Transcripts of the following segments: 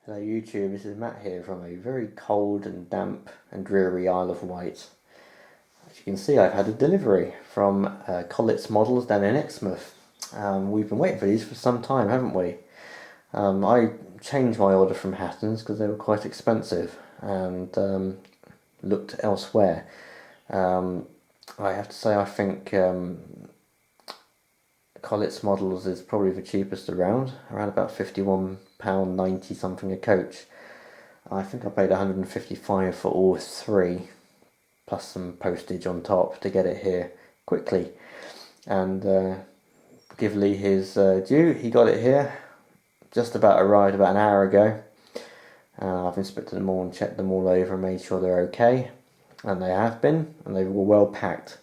Hello YouTube, this is Matt here from a very cold and damp and dreary Isle of Wight. As you can see, I've had a delivery from Colletts models down in Exmouth. We've been waiting for these for some time, haven't we? I changed my order from Hatton's because they were quite expensive and looked elsewhere. I have to say I think Colletts models is probably the cheapest around about £51.90 something a coach. I think I paid £155 for all three, plus some postage on top to get it here quickly. And give Lee his due, he got it here, just about arrived about an hour ago. I've inspected them all and checked them all over and made sure they're okay, and they have been, and they were well packed.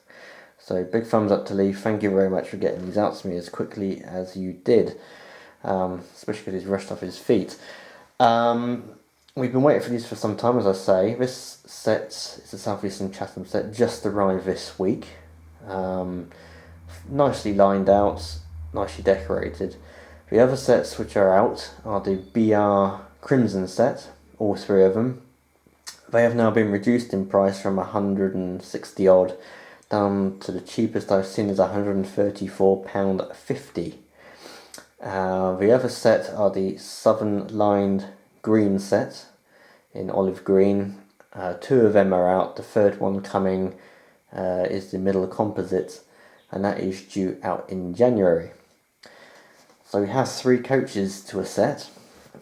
So big thumbs up to Lee, thank you very much for getting these out to me as quickly as you did, especially because he's rushed off his feet. We've been waiting for these for some time, as I say. This set is a South Eastern Chatham set, just arrived this week. Nicely lined out, nicely decorated. The other sets which are out are the BR Crimson set, all three of them. They have now been reduced in price from 160 odd down to the cheapest I've seen is £134.50. The other set are the Southern Lined Green set in olive green. Two of them are out. The third one coming is the Middle Composite, and that is due out in January. So we have three coaches to a set.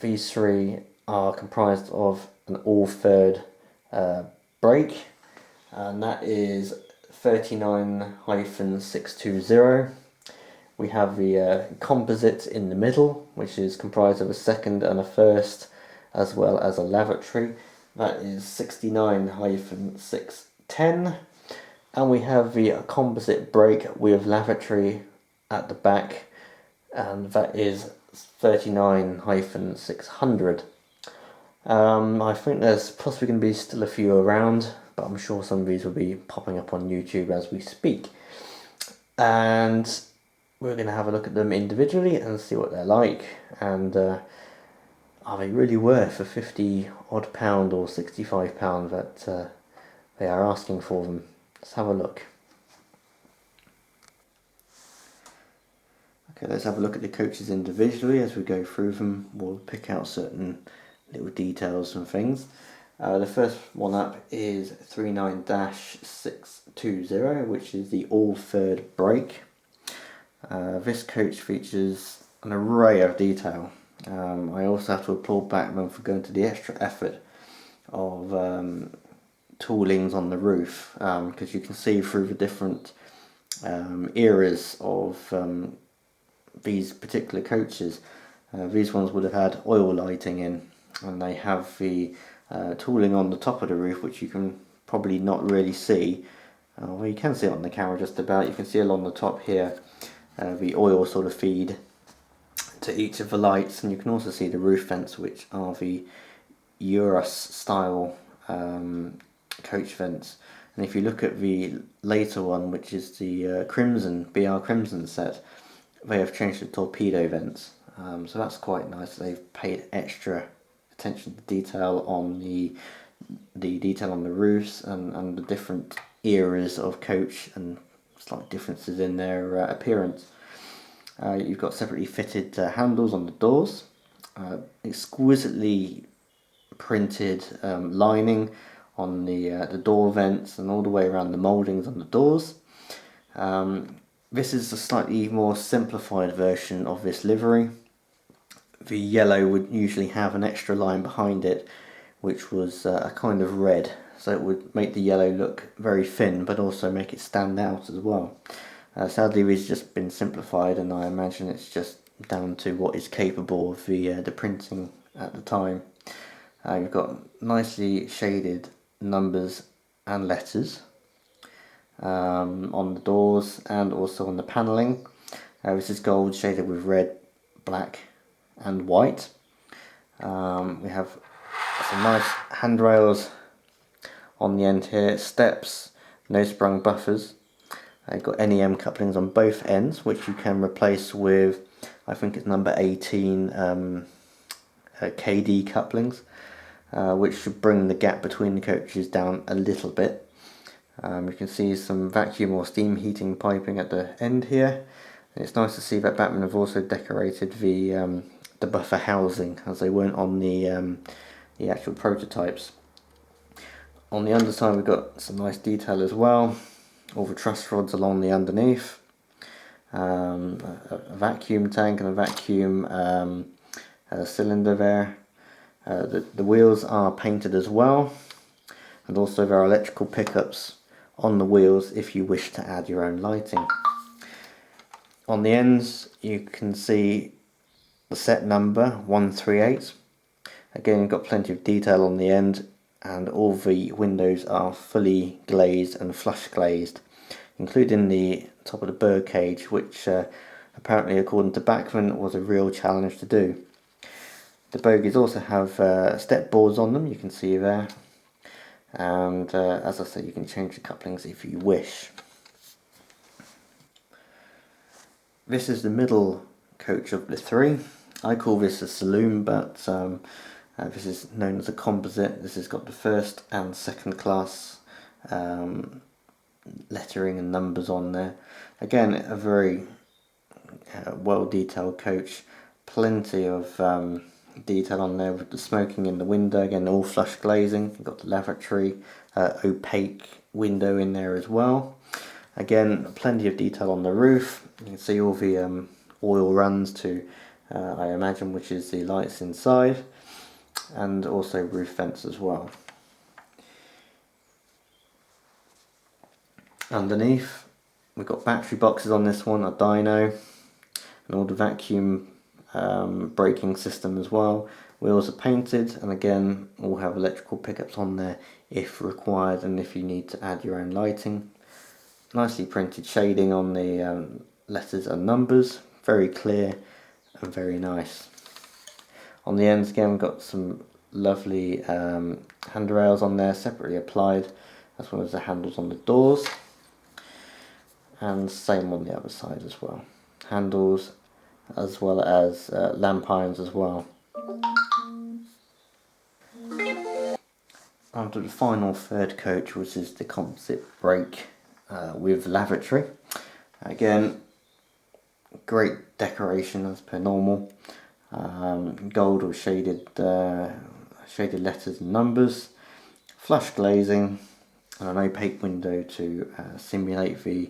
These three are comprised of an all-third brake, and that is 39-620. We have the composite in the middle, which is comprised of a second and a first, as well as a lavatory. That is 69-610. And we have the composite brake with lavatory at the back, and that is 39-600. I think there's possibly going to be still a few around, but I'm sure some of these will be popping up on YouTube as we speak. And we're going to have a look at them individually and see what they're like, and are they really worth the £50 odd or £65 that they are asking for them. Let's have a look. Okay, let's have a look at the coaches individually. As we go through them, we'll pick out certain little details and things. The first one up is 39-620, which is the all-third brake. This coach features an array of detail. I also have to applaud Bachmann for going to the extra effort of toolings on the roof, because you can see through the different eras of these particular coaches. These ones would have had oil lighting in, and they have the tooling on the top of the roof, which you can probably not really see. Well, you can see it on the camera just about. You can see along the top here the oil sort of feed to each of the lights, and you can also see the roof vents, which are the Urus style coach vents. And if you look at the later one, which is the BR Crimson set, they have changed the torpedo vents, so that's quite nice. They've paid extra attention to detail on the detail on the roofs and the different eras of coach and slight differences in their appearance. You've got separately fitted handles on the doors, exquisitely printed lining on the door vents and all the way around the mouldings on the doors. This is a slightly more simplified version of this livery. The yellow would usually have an extra line behind it, which was a kind of red, so it would make the yellow look very thin but also make it stand out as well. Sadly, it's just been simplified, and I imagine it's just down to what is capable of the printing at the time. You've got nicely shaded numbers and letters on the doors and also on the panelling. This is gold shaded with red, black and white. We have some nice handrails on the end here, steps, no sprung buffers. You've got NEM couplings on both ends, which you can replace with, I think it's number 18 KD couplings, which should bring the gap between the coaches down a little bit. You can see some vacuum or steam heating piping at the end here. And it's nice to see that Bachmann have also decorated the buffer housing, as they weren't on the actual prototypes. On the underside we've got some nice detail as well, all the truss rods along the underneath, a vacuum tank and a vacuum cylinder there. The wheels are painted as well, and also there are electrical pickups on the wheels if you wish to add your own lighting. On the ends you can see the set number 138. Again, you've got plenty of detail on the end, and all the windows are fully glazed and flush glazed, including the top of the birdcage, which apparently, according to Bachmann, was a real challenge to do. The bogies also have step boards on them, you can see there, and as I said, you can change the couplings if you wish. This is the middle coach of the three. I call this a saloon, but this is known as a composite. This has got the first and second class lettering and numbers on there. Again, a very well detailed coach. Plenty of detail on there with the smoking in the window. Again, all flush glazing. You've got the lavatory, opaque window in there as well. Again, plenty of detail on the roof. You can see all the oil runs to, I imagine, which is the lights inside, and also roof vents as well. Underneath, we've got battery boxes on this one, a dyno, and all the vacuum braking system as well. Wheels are painted, and again, all have electrical pickups on there if required, and if you need to add your own lighting. Nicely printed shading on the letters and numbers, very clear and very nice. On the ends again, we've got some lovely handrails on there, separately applied, as well as the handles on the doors, and same on the other side as well. Handles as well as lamp irons as well. Onto the final third coach, which is the composite brake with lavatory. Again, great decoration as per normal. Gold or shaded letters and numbers, flush glazing, and an opaque window to simulate the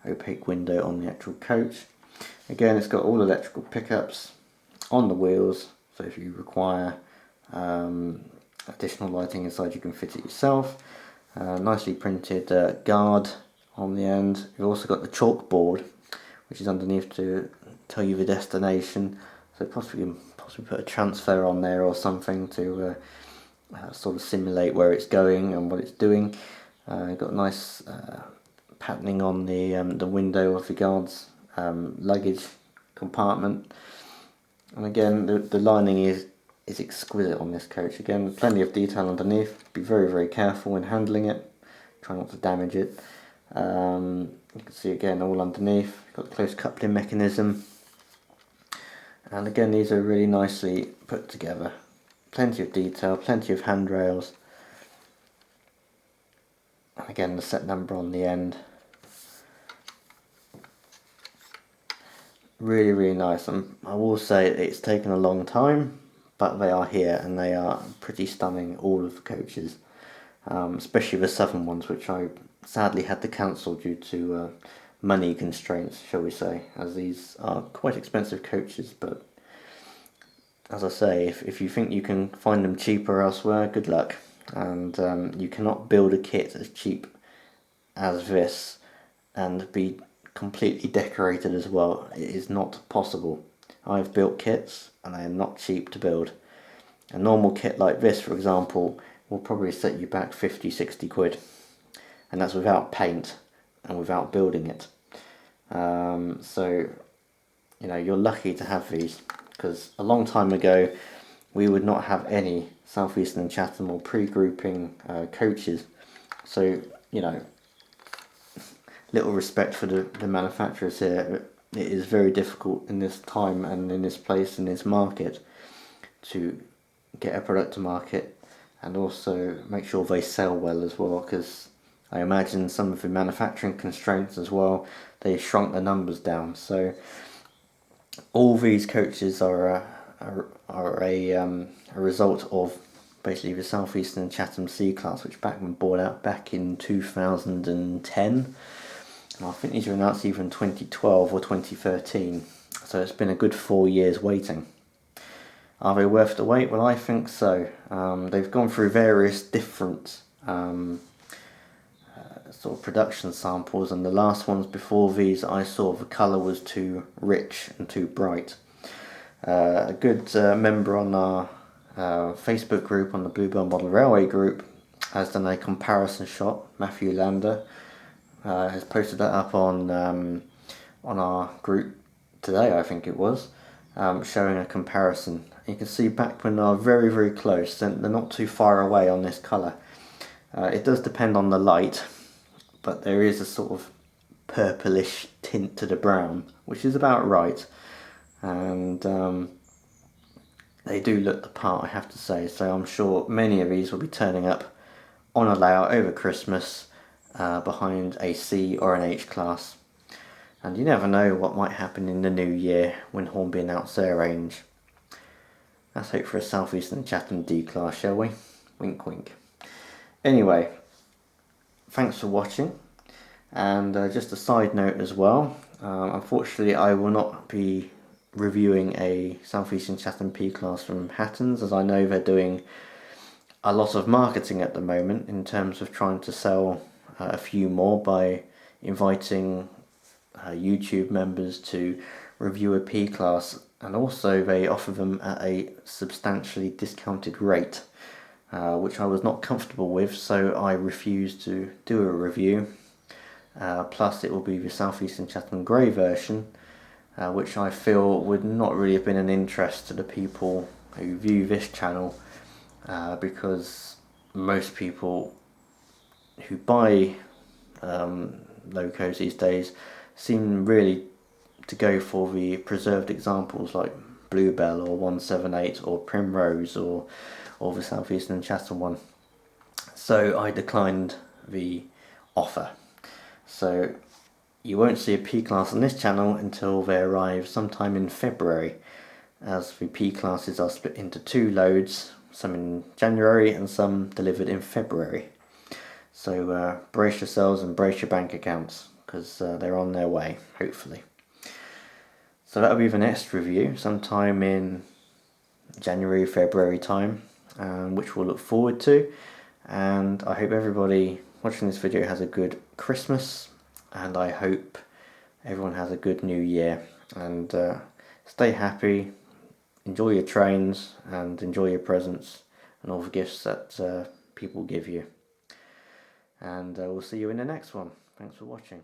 opaque window on the actual coach. Again, it's got all electrical pickups on the wheels, so if you require additional lighting inside, you can fit it yourself. Nicely printed guard on the end. You've also got the chalkboard, which is underneath to tell you the destination, so possibly put a transfer on there or something to sort of simulate where it's going and what it's doing. You've got nice patterning on the window of the guard's luggage compartment, and again the lining is exquisite on this coach. Again, plenty of detail underneath. Be very careful when handling it, try not to damage it. You can see again all underneath, got the close coupling mechanism, and again these are really nicely put together. Plenty of detail, plenty of handrails, and again the set number on the end. Really nice, and I will say it's taken a long time, but they are here and they are pretty stunning, all of the coaches, especially the southern ones, which I sadly had to cancel due to money constraints, shall we say, as these are quite expensive coaches. But as I say, if you think you can find them cheaper elsewhere, good luck. And you cannot build a kit as cheap as this and be completely decorated as well. It is not possible. I've built kits and they are not cheap to build. A normal kit like this, for example, will probably set you back 50-60 quid, and that's without paint and without building it. So you know, you're lucky to have these, because a long time ago we would not have any South Eastern and Chatham or pre-grouping coaches. So, you know, little respect for the manufacturers here. It is very difficult in this time and in this place, in this market, to get a product to market and also make sure they sell well as well, because I imagine some of the manufacturing constraints as well, they shrunk the numbers down. So all these coaches are a result of basically the South Eastern Chatham C-Class, which Bachmann bought out back in 2010. And I think these were announced either in 2012 or 2013. So it's been a good 4 years waiting. Are they worth the wait? Well, I think so. They've gone through various different sort of production samples, and the last ones before these I saw the colour was too rich and too bright. A good member on our Facebook group, on the Bluebell Model Railway group, has done a comparison shot. Matthew Lander has posted that up on our group today, I think it was, showing a comparison. You can see Bachmann are very, very close, and they're not too far away on this colour. It does depend on the light, but there is a sort of purplish tint to the brown, which is about right. And they do look the part, I have to say. So I'm sure many of these will be turning up on a layout over Christmas behind a C or an H class. And you never know what might happen in the new year when Hornby announce their range. Let's hope for a South Eastern Chatham D class, shall we? Wink wink. Anyway, thanks for watching. And just a side note as well, unfortunately I will not be reviewing a South Eastern Chatham P class from Hattons, as I know they're doing a lot of marketing at the moment in terms of trying to sell a few more by inviting YouTube members to review a P class, and also they offer them at a substantially discounted rate, which I was not comfortable with, so I refused to do a review. Plus it will be the South Eastern Chatham Grey version, which I feel would not really have been an interest to the people who view this channel, because most people who buy locos these days seem really to go for the preserved examples like Bluebell or 178 or Primrose or the South Eastern Chatham one. So I declined the offer. So you won't see a P class on this channel until they arrive sometime in February, as the P classes are split into 2 loads, some in January and some delivered in February. So brace yourselves and brace your bank accounts, because they're on their way, hopefully. So that'll be the next review, sometime in January, February time, which we'll look forward to. And I hope everybody watching this video has a good Christmas, and I hope everyone has a good New Year. And stay happy, enjoy your trains, and enjoy your presents and all the gifts that people give you. And we'll see you in the next one. Thanks for watching.